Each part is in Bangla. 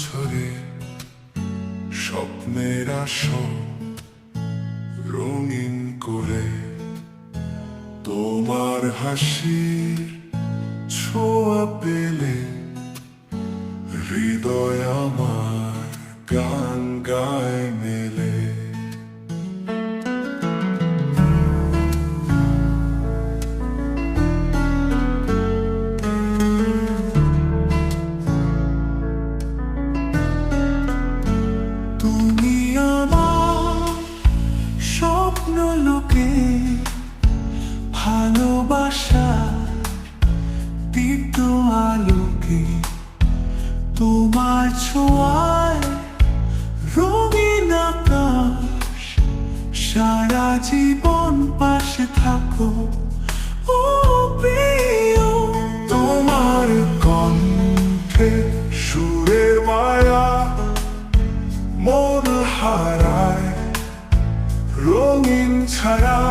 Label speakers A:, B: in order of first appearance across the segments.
A: বছরে স্বপ্নের আসর রঙিন করে তোমার হাসির ছোঁয়া পেলে হৃদয় আমার গান গায় মেলে। তুমি আমার স্বপ্ন লোকে ভালোবাসা দীপ্ত আলোকে তোমার ছোঁয়ায় রঙিন আকাশ সারা জীবন পাশে থাকো ও প্রিয়। তোমার কণ্ঠে সুরের মায়া মন হারায় রঙিন ছায়া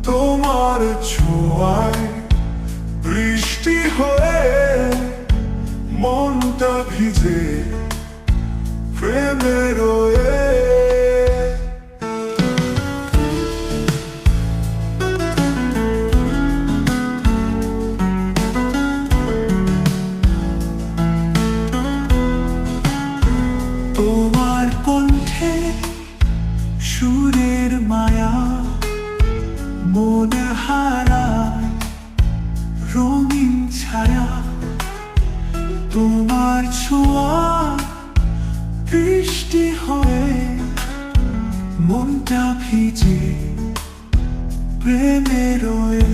A: তোমার ছোঁয়ায় বৃষ্টি হয়ে মনটা ভিজে প্রেমে রয়ে। তোমার কণ্ঠে সুরের মায়া মন হারায় রঙিন ছায়া তোমার ছোঁয়া বৃষ্টি হয়ে মনটা ভিজে প্রেমে রয়ে।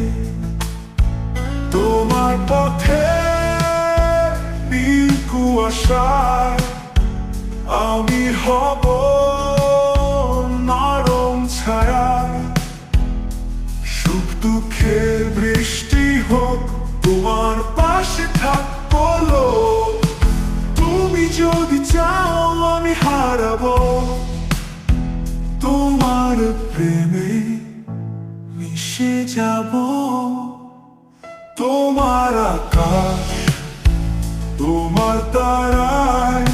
A: তোমার পথে নীল কুয়াশায় আমি হব নরম ছায়া। সুখ দুঃখের বৃষ্টি হোক তোমার পাশে থাকবো। তুমি যদি চাও আমি হারাবো তোমার প্রেমে মিশে যাব। তোমার আকাশ তোমার তারায়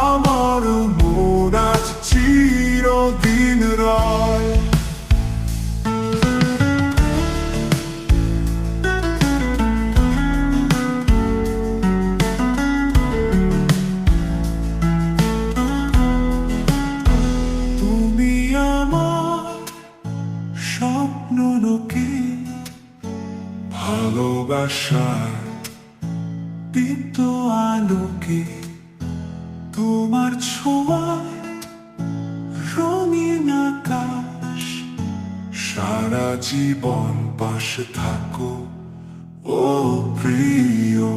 A: আমার মন আজ চিরদিন রায়। তুমি আমার স্বপ্ন লোকে ভালোবাসার দীপ্ত আলোকে তোমার ছোঁয়ায় রঙিন আকাশ সারা জীবন পাশে থাকো ও প্রিয়।